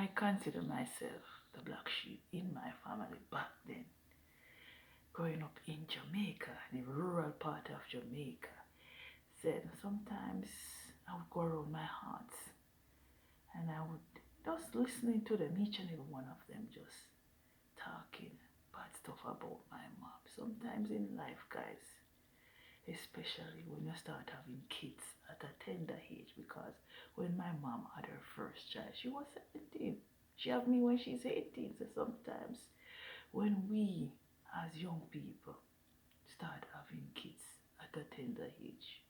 I consider myself the black sheep in my family back then. Growing up in Jamaica, the rural part of Jamaica, said sometimes I would go around my aunts and I would just listening to them, each and every one of them just talking bad stuff about my mom. Sometimes in life, guys, especially when you start having kids at a tender age, because when my mom had her first child, she was 17. She had me when she's 18. So sometimes when we as young people start having kids at a tender age,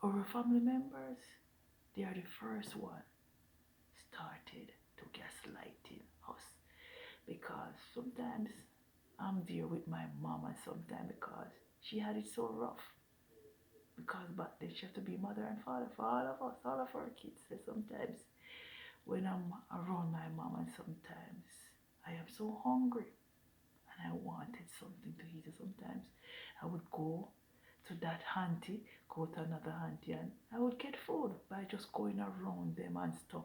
our family members, they are the first one started to gaslighting us, because sometimes I'm there with my mom and sometimes because she had it so rough, because back then she had to be mother and father for all of us, all of our kids. So sometimes when I'm around my mom and sometimes I am so hungry and I wanted something to eat, sometimes I would go to that auntie, go to another auntie, and I would get food by just going around them and stuff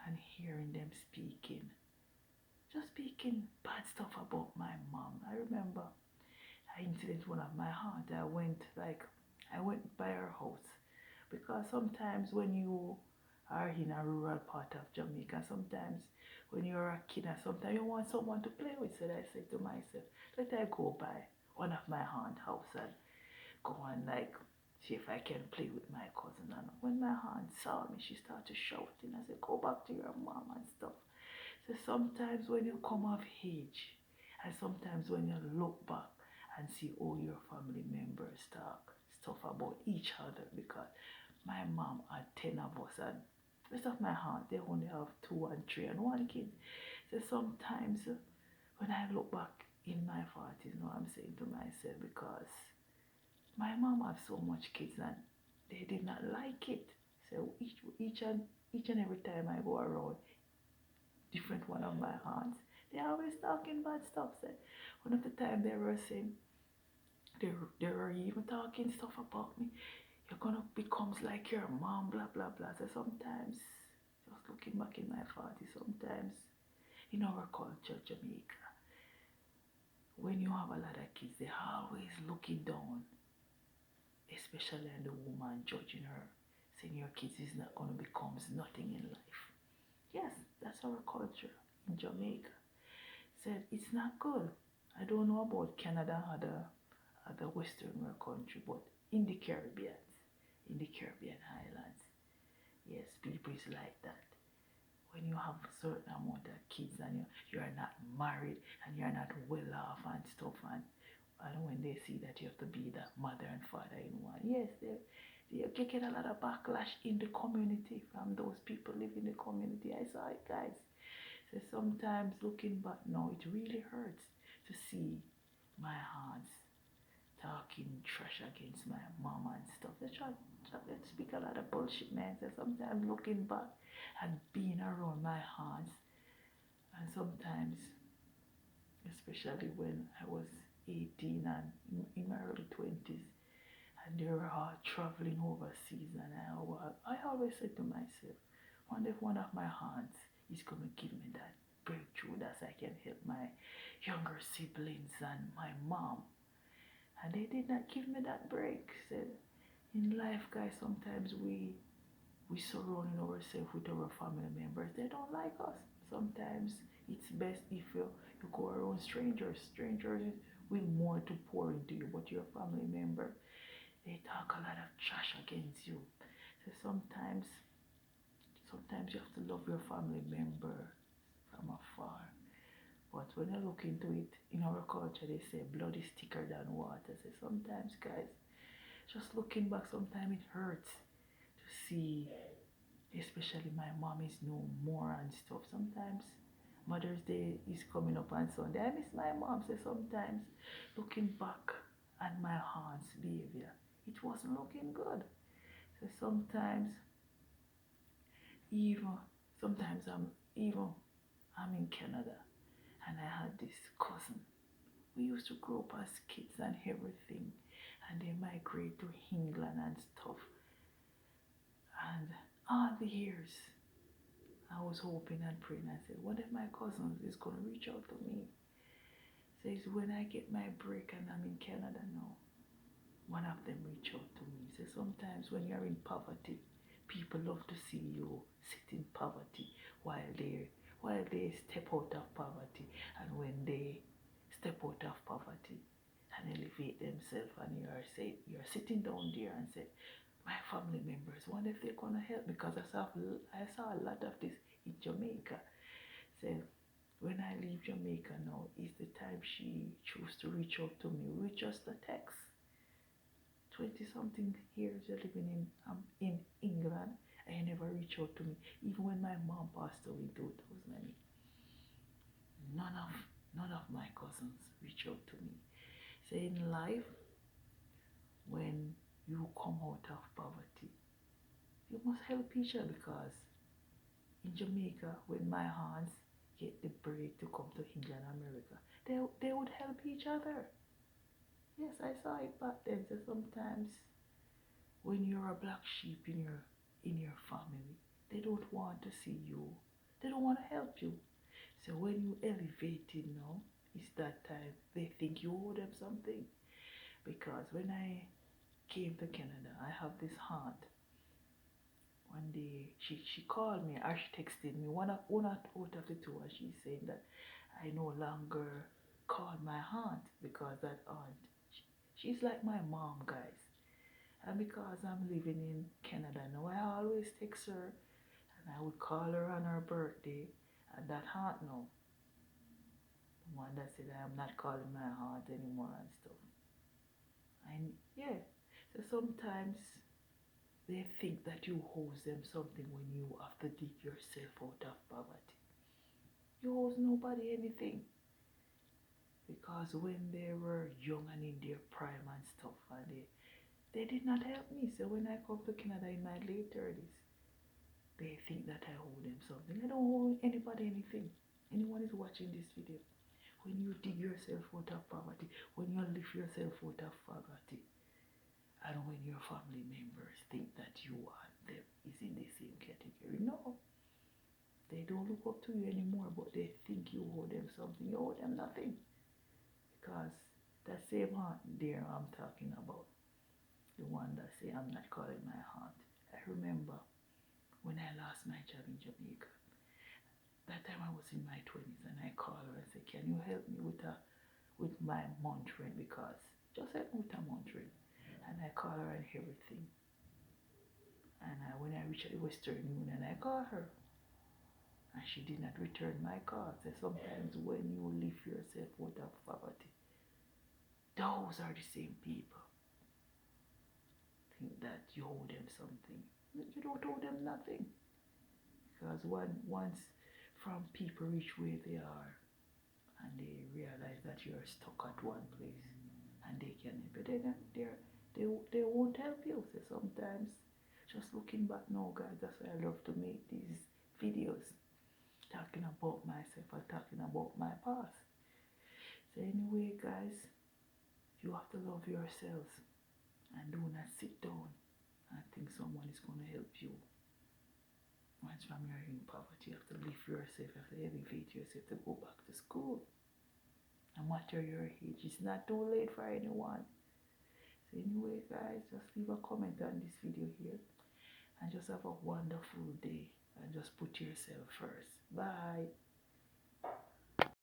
and hearing them speaking, just speaking bad stuff about my mom. I remember I incident one of my aunt. I went by her house, because sometimes when you are in a rural part of Jamaica, sometimes when you're a kid and sometimes you want someone to play with. So I said to myself, let I go by one of my aunt house and go and see if I can play with my cousin. And when my aunt saw me, she started shouting. I said, go back to your mom and stuff. So sometimes when you come of age and sometimes when you look back and see all your family members talk stuff about each other, because my mom had 10 of us and rest of my aunt, they only have 2 and 3 and 1 kid. So sometimes when I look back in my 40s, I'm saying to myself, because my mom had so much kids and they did not like it. So each and every time I go around different one of my aunts, they always talking bad stuff. So one of the time they were saying, they were even talking stuff about me. You're gonna becomes like your mom, blah blah blah. So sometimes, just looking back in my 40s, sometimes in our culture, Jamaica, when you have a lot of kids, they're always looking down, especially on the woman, judging her, saying your kids is not gonna become nothing in life. Yes, that's our culture in Jamaica. Said it's not good. I don't know about Canada, other Western world country, but in the Caribbean, in the Caribbean islands, yes, people is like that. When you have a certain amount of kids and you're not married and you're not well off and stuff, and when they see that you have to be that mother and father in one, yes, they get a lot of backlash in the community from those people living in the community. I saw it, guys. So sometimes looking back now, it really hurts to see my aunts talking trash against my mom and stuff. They speak a lot of bullshit, man. So sometimes looking back and being around my aunts, and sometimes, especially when I was 18 and in my early 20s, and they were all traveling overseas, and I always said to myself, wonder if one of my aunts is going to give me that breakthrough that I can help my younger siblings and my mom. And they did not give me that break. So in life, guys, sometimes we surrounding ourselves with our family members. They don't like us. Sometimes it's best if you go around strangers. Strangers will more to pour into you, but your family member, they talk a lot of trash against you. So sometimes you have to love your family member from afar. But when you look into it, in our culture, they say blood is thicker than water. So sometimes, guys, just looking back, sometimes it hurts to see, especially my mom is no more and stuff. Sometimes Mother's Day is coming up on Sunday. I miss my mom. So sometimes looking back at my aunt's behavior, it wasn't looking good. So even sometimes I'm in Canada and I had this cousin. We used to grow up as kids and everything, and they migrate to England and stuff. And all the years, I was hoping and praying. I said, one of my cousins is going to reach out to me. Says, when I get my break and I'm in Canada now, one of them reach out to me. Says, sometimes when you're in poverty, people love to see you sit in poverty while they step out of poverty. And when they step out of poverty and elevate themselves, and you're sitting down there and say, my family members, wonder if they're gonna help, because I saw a lot of this in Jamaica. So when I leave Jamaica now is the time she chose to reach out to me with just a text. 20 something years you're living in England, and you never reach out to me. Even when my mom passed away in 2008, none of none of my cousins reach out to me. So in life, when you come out of poverty, you must help each other, because in Jamaica, when my aunts get the break to come to England, America, they would help each other. Yes, I saw it back then. So sometimes when you're a black sheep in your family, they don't want to see you. They don't want to help you. So when you elevate it now, it's that time they think you owe them something. Because when I came to Canada, I have this aunt. One day she called me, or she texted me, one out of the two, and she's saying that I no longer call my aunt, because that aunt, she's like my mom, guys. And because I'm living in Canada now, I always text her, and I would call her on her birthday. And that aunt now, the one that said I am not calling my aunt anymore and stuff. And yeah, so sometimes they think that you owe them something when you have to dig yourself out of poverty. You owe nobody anything, because when they were young and in their prime and stuff, and they did not help me. So when I come to Canada in my late 30s, they think that I owe them something. I don't owe anybody anything. Anyone is watching this video, when you dig yourself out of poverty, when you lift yourself out of poverty, and when your family members think that you and them is in the same category, no, they don't look up to you anymore, but they think you owe them something. You owe them nothing, because that same aunt there I'm talking about, the one that say I'm not calling my aunt. I remember when I lost my job in Jamaica. That time I was in my 20s, and I called her and said, can you help me with my month rent, because just help me with a month rent. And I called her and everything. And when I reached the Western Union, I called her, and she did not return my call. So sometimes when you lift yourself out of poverty, those are the same people think that you owe them something. You don't owe them nothing, because once from people reach where they are, and they realize that you're stuck at one place, and they can help you, they won't help you. So sometimes, just looking back now, guys, that's why I love to make these videos talking about myself and talking about my past. So anyway, guys, you have to love yourselves, and do not sit down and think someone is going to help you. Once from you're in poverty, you have to lift yourself, you have to elevate yourself to go back to school. No matter your age, it's not too late for anyone. So anyway, guys, just leave a comment on this video here, and just have a wonderful day, and just put yourself first. Bye.